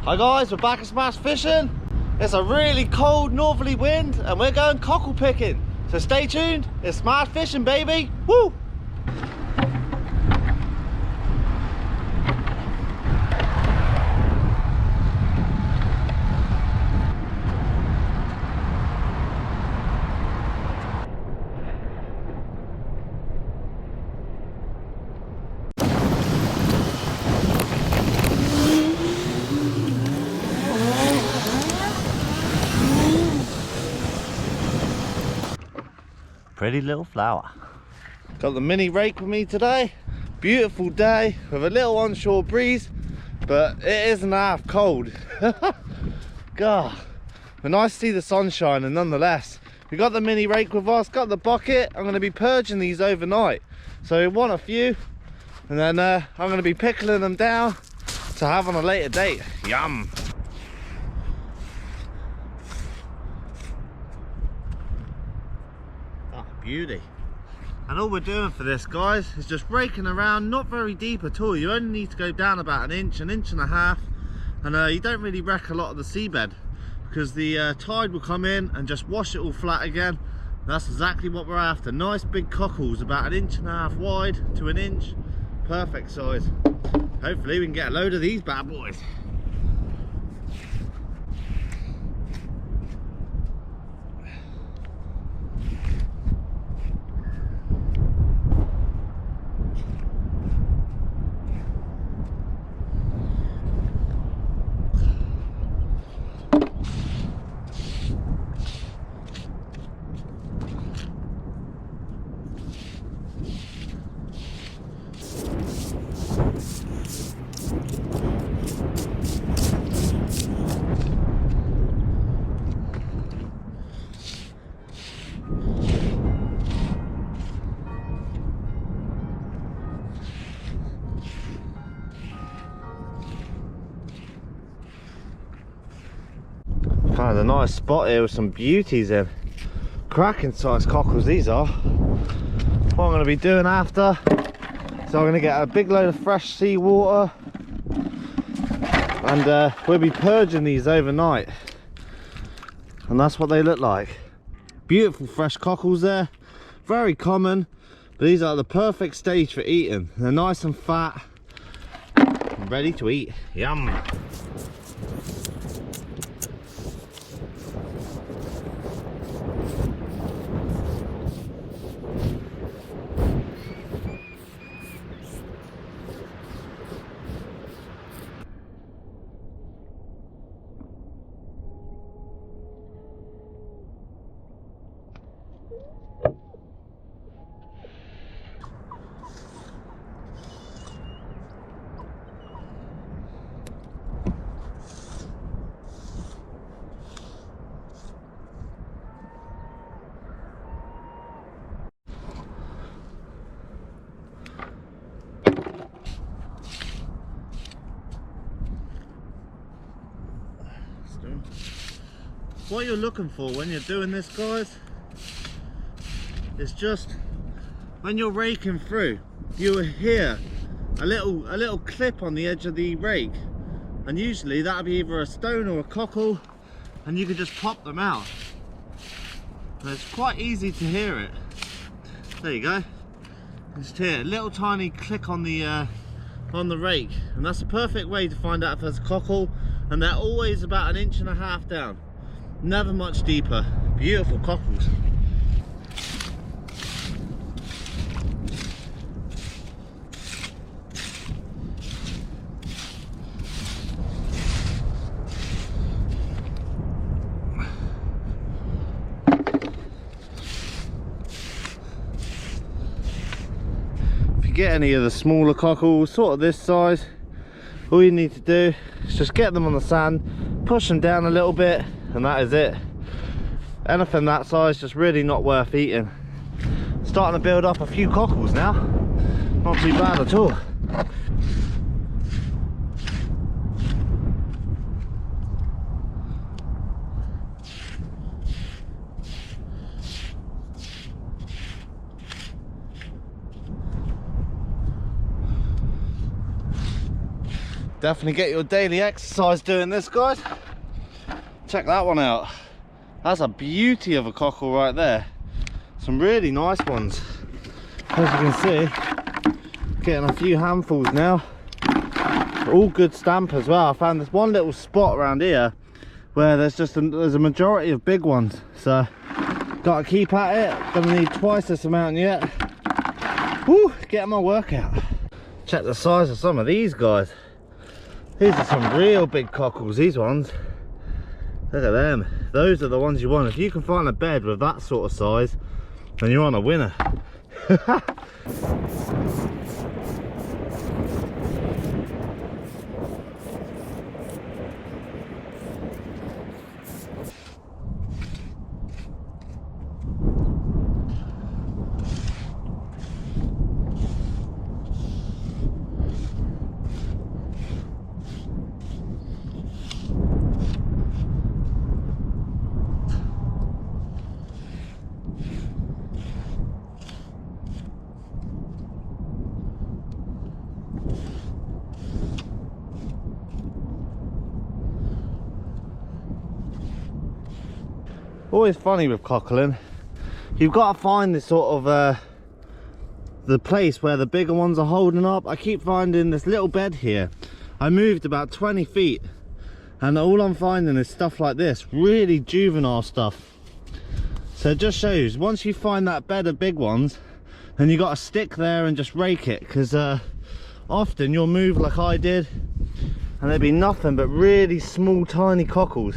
Hi guys, we're back at Smash Fishing. It's a really cold northerly wind and we're going cockle picking. So stay tuned, it's Smash Fishing, baby. Woo! Pretty little flower. Got the mini rake with me today. Beautiful day with a little onshore breeze, but it isn't half cold. God, but nice to see the sunshine. And nonetheless, we got the mini rake with us, got the bucket. I'm going to be purging these overnight, so we want a few, and then I'm going to be pickling them down to have on a later date. Yum. Beauty. And all we're doing for this, guys, is just raking around, not very deep at all. You only need to go down about an inch and a half, and you don't really wreck a lot of the seabed because the tide will come in and just wash it all flat again. And that's exactly what we're after. Nice big cockles, about an inch and a half wide to an inch, perfect size. Hopefully we can get a load of these bad boys. Found a nice spot here with some beauties in. Cracking size cockles these are. What I'm going to be doing after, so I'm going to get a big load of fresh seawater and we'll be purging these overnight, and that's what they look like. Beautiful fresh cockles there, very common, but these are the perfect stage for eating. They're nice and fat and ready to eat. Yum. What you're looking for when you're doing this, guys, is just when you're raking through, you will hear a little clip on the edge of the rake, and usually that'll be either a stone or a cockle, and you can just pop them out. And it's quite easy to hear it. There you go. Just hear a little tiny click on the rake, and that's a perfect way to find out if there's a cockle. And they're always about an inch and a half down, never much deeper. Beautiful cockles. If you get any of the smaller cockles, sort of this size, all you need to do is just get them on the sand, push them down a little bit, and that is it. Anything that size, just really not worth eating. Starting to build up a few cockles now, not too bad at all. Definitely get your daily exercise doing this, guys. Check that one out. That's a beauty of a cockle right there. Some really nice ones. As you can see, getting a few handfuls now. All good stamp as well. I found this one little spot around here where there's a majority of big ones. So gotta keep at it. Gonna need twice this amount yet. Woo, getting my workout. Check the size of some of these guys. These are some real big cockles, these ones. Look at them. Those are the ones you want. If you can find a bed with that sort of size, then you're on a winner. Always funny with cockling. You've got to find this sort of the place where the bigger ones are holding up. I keep finding this little bed here. I moved about 20 feet and all I'm finding is stuff like this, really juvenile stuff. So it just shows, once you find that bed of big ones, then you got to stick there and just rake it, because often you'll move like I did and there'd be nothing but really small tiny cockles.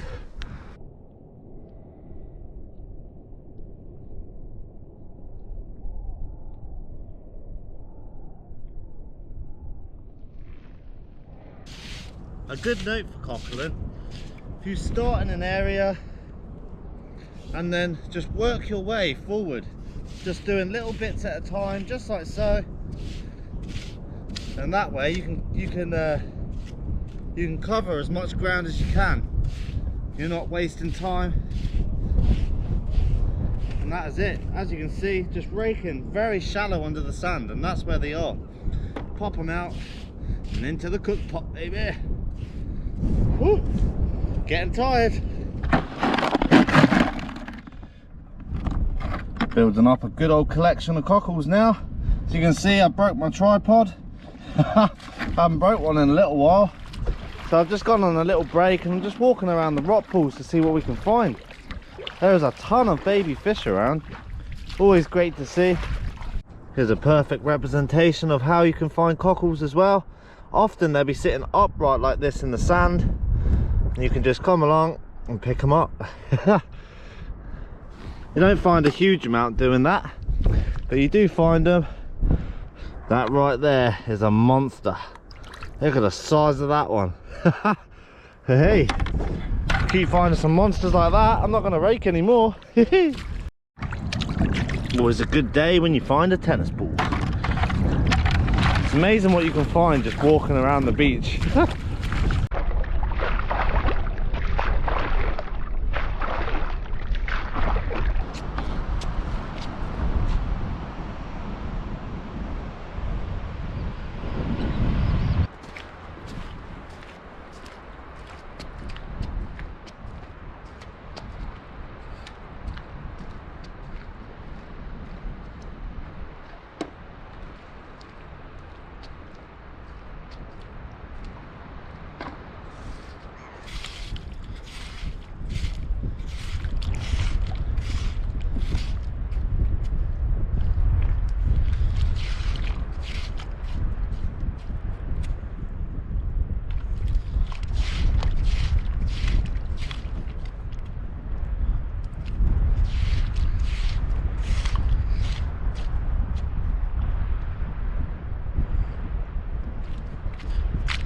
A good note for cockling: if you start in an area and then just work your way forward, just doing little bits at a time, just like so, and that way you can cover as much ground as you can. You're not wasting time, and that is it. As you can see, just raking very shallow under the sand, and that's where they are. Pop them out and into the cook pot, baby. Woo, getting tired. Building up a good old collection of cockles now. As you can see, I broke my tripod. Haven't broke one in a little while, so I've just gone on a little break and I'm just walking around the rock pools to see what we can find. There's a ton of baby fish around, always great to see. Here's a perfect representation of how you can find cockles as well. Often they'll be sitting upright like this in the sand, and you can just come along and pick them up. You don't find a huge amount doing that, but you do find them. That right there is a monster. Look at the size of that one. Hey, keep finding some monsters like that. I'm not going to rake anymore. Always a good day when you find a tennis ball. It's amazing what you can find just walking around the beach.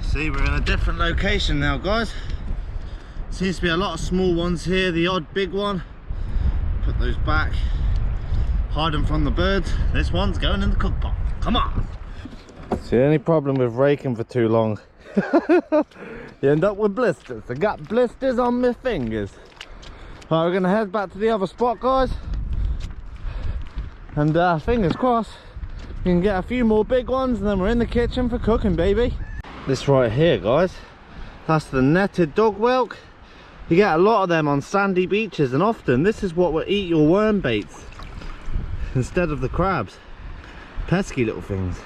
See, we're in a different location now, guys. Seems to be a lot of small ones here, the odd big one. Put those back, hide them from the birds. This one's going in the cook pot. Come on. See, the only problem with raking for too long, you end up with blisters. I got blisters on my fingers. Right, we're gonna head back to the other spot, guys, and fingers crossed we can get a few more big ones, and then we're in the kitchen for cooking, baby. This right here, guys, that's the netted dog whelk. You get a lot of them on sandy beaches, and often this is what will eat your worm baits instead of the crabs. Pesky little things.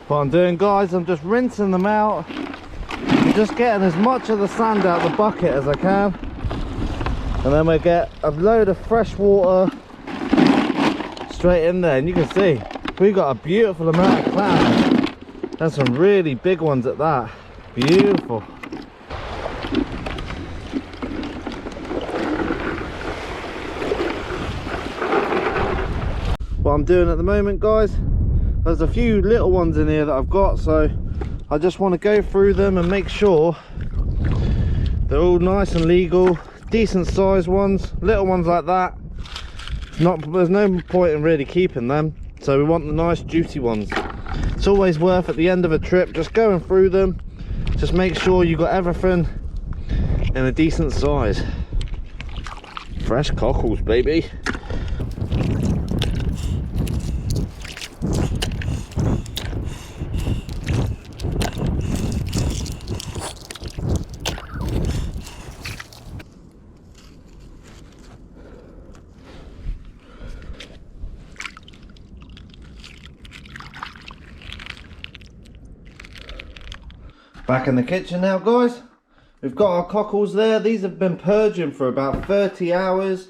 What I'm doing, guys, I'm just rinsing them out. I'm just getting as much of the sand out of the bucket as I can, and then we get a load of fresh water straight in there, and you can see we've got a beautiful amount of clams, and some really big ones at that. Beautiful. What I'm doing at the moment, guys, there's a few little ones in here that I've got, so I just want to go through them and make sure they're all nice and legal, decent sized ones. Little ones like that, there's no point in really keeping them, so we want the nice juicy ones. It's always worth at the end of a trip just going through them, just make sure you got everything in a decent size. Fresh cockles, baby. Back in the kitchen now, guys. We've got our cockles there. These have been purging for about 30 hours.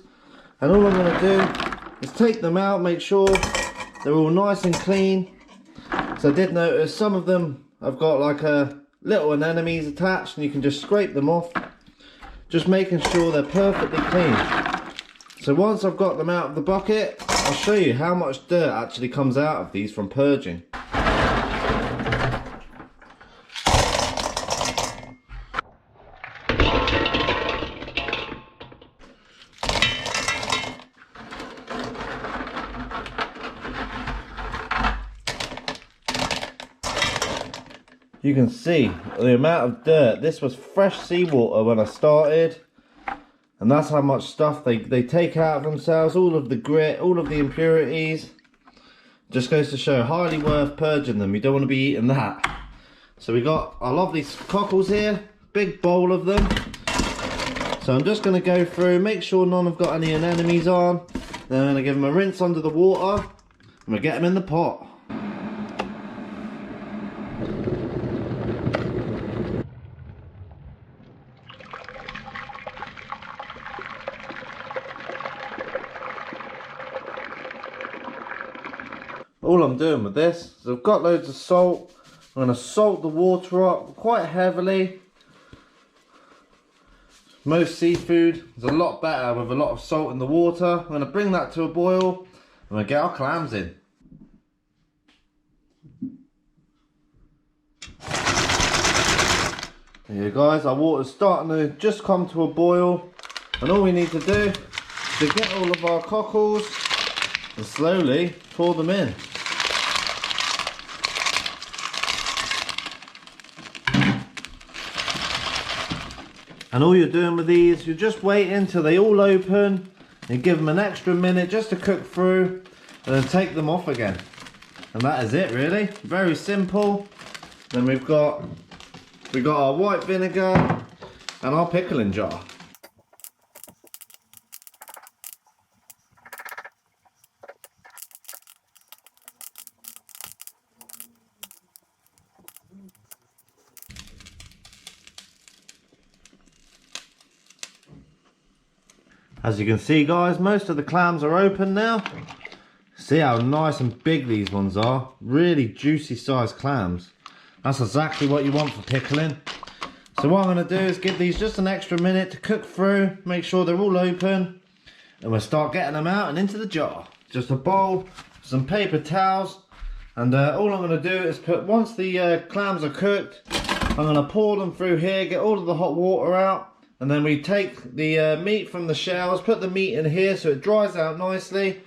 And all I'm going to do is take them out, make sure they're all nice and clean. So I did notice some of them I've got like a little anemones attached, and you can just scrape them off. Just making sure they're perfectly clean. So once I've got them out of the bucket, I'll show you how much dirt actually comes out of these from purging. You can see the amount of dirt. This was fresh seawater when I started, and that's how much stuff they take out of themselves, all of the grit, all of the impurities. Just goes to show, highly worth purging them. You don't want to be eating that. So we got our lovely cockles here, big bowl of them. So I'm just going to go through, make sure none have got any anemones on. Then I'm going to give them a rinse under the water, and we'll get them in the pot. All I'm doing with this is I've got loads of salt. I'm going to salt the water up quite heavily. Most seafood is a lot better with a lot of salt in the water. I'm going to bring that to a boil and we'll get our clams in. There you guys, our water's starting to just come to a boil, and all we need to do is to get all of our cockles and slowly pour them in. And all you're doing with these, you're just waiting until they all open and give them an extra minute just to cook through, and then take them off again. And that is it, really. Very simple. Then we've got our white vinegar and our pickling jar. As you can see, guys, most of the clams are open now. See how nice and big these ones are. Really juicy sized clams. That's exactly what you want for pickling. So what I'm going to do is give these just an extra minute to cook through, make sure they're all open, and we'll start getting them out and into the jar. Just a bowl, some paper towels, and all I'm going to do is once the clams are cooked, I'm going to pour them through here, get all of the hot water out, and then we take the meat from the shells, put the meat in here so it dries out nicely,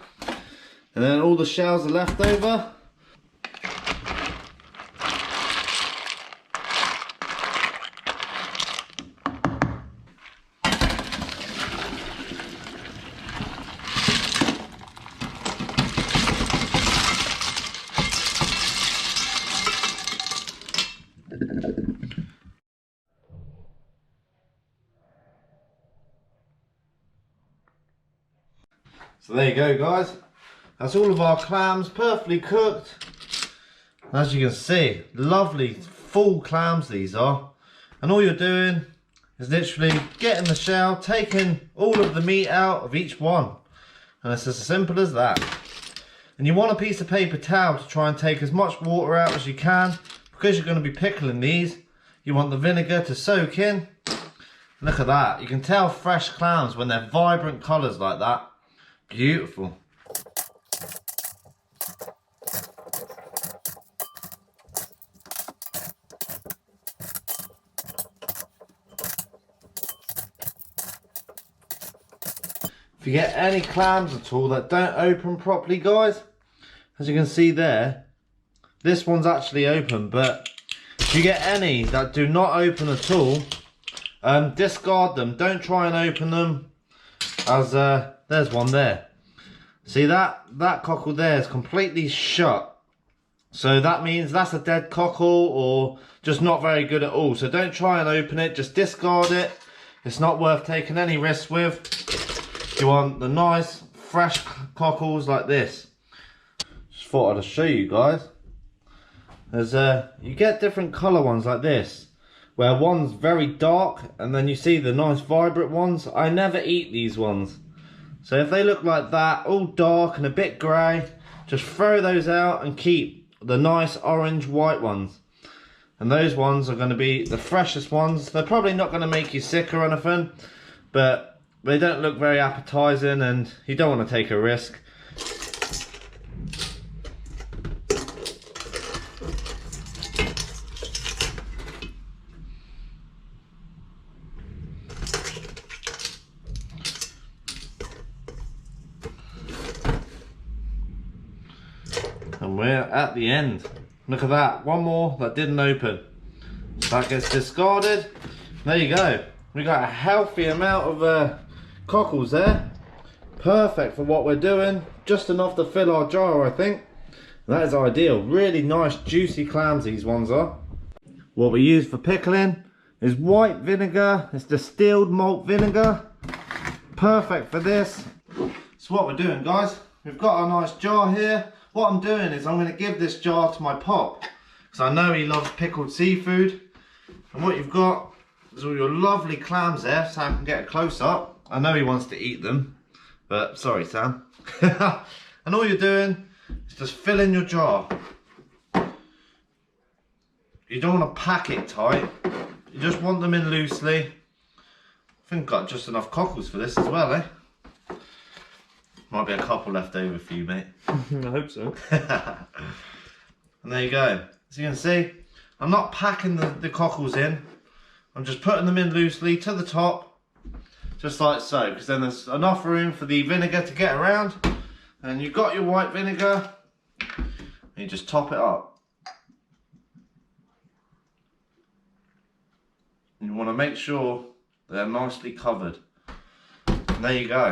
and then all the shells are left over. So there you go, guys. That's all of our clams perfectly cooked. As you can see, lovely full clams these are. And all you're doing is literally getting the shell, taking all of the meat out of each one. And it's as simple as that. And you want a piece of paper towel to try and take as much water out as you can. Because you're going to be pickling these, you want the vinegar to soak in. Look at that. You can tell fresh clams when they're vibrant colours like that. Beautiful. If you get any clams at all that don't open properly, guys, as you can see there, this one's actually open, but if you get any that do not open at all, discard them. Don't try and open them, as there's one there. See that cockle there is completely shut. So that means that's a dead cockle or just not very good at all. So don't try and open it, just discard it. It's not worth taking any risks with. You want the nice fresh cockles like this. Just thought I'd show you guys. There's you get different colour ones like this, where one's very dark and then you see the nice vibrant ones. I never eat these ones. So if they look like that, all dark and a bit grey, just throw those out and keep the nice orange white ones. And those ones are going to be the freshest ones. They're probably not going to make you sick or anything, but they don't look very appetizing and you don't want to take a risk. And we're at the end. Look at that, one more that didn't open. That gets discarded. There you go. We got a healthy amount of cockles there. Perfect for what we're doing. Just enough to fill our jar, I think. That is ideal. Really nice juicy clams these ones are. What we use for pickling is white vinegar. It's distilled malt vinegar. Perfect for this. So what we're doing, guys, we've got our nice jar here. What I'm doing is I'm going to give this jar to my pop, because I know he loves pickled seafood. And what you've got is all your lovely clams there, so I can get a close up. I know he wants to eat them, but sorry, Sam. And all you're doing is just fill in your jar. You don't want to pack it tight. You just want them in loosely. I think I've got just enough cockles for this as well, eh? Might be a couple left over for you, mate. I hope so. And there you go. As you can see, I'm not packing the cockles in. I'm just putting them in loosely to the top, just like so, because then there's enough room for the vinegar to get around. And you've got your white vinegar, and you just top it up. And you want to make sure they're nicely covered. And there you go.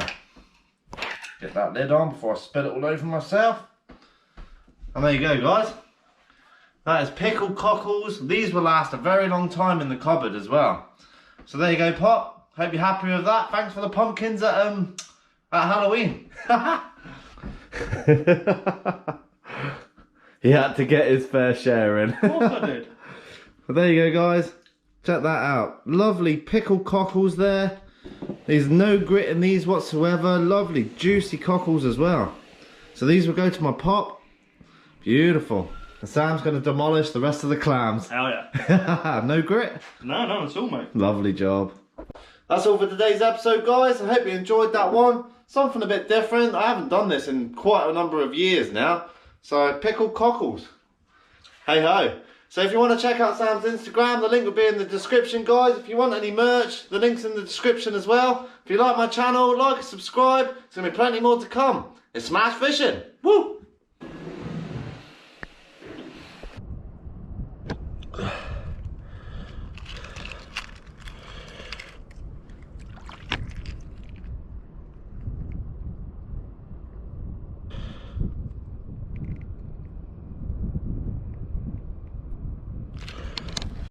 Get that lid on before I spill it all over myself. And there you go, guys. That is pickled cockles. These will last a very long time in the cupboard as well. So there you go, Pop. Hope you're happy with that. Thanks for the pumpkins at Halloween. He had to get his fair share in. Of course I did. But there you go, guys. Check that out. Lovely pickled cockles there. There's no grit in these whatsoever. Lovely juicy cockles as well. So these will go to my pop. Beautiful. And Sam's going to demolish the rest of the clams. Hell yeah. No grit? No, no, it's all, mate. Lovely job. That's all for today's episode, guys. I hope you enjoyed that one. Something a bit different. I haven't done this in quite a number of years now. So, pickled cockles. Hey ho. So if you want to check out Sam's Instagram, the link will be in the description, guys. If you want any merch, the link's in the description as well. If you like my channel, like and subscribe. There's going to be plenty more to come. It's Smash Fishing. Woo!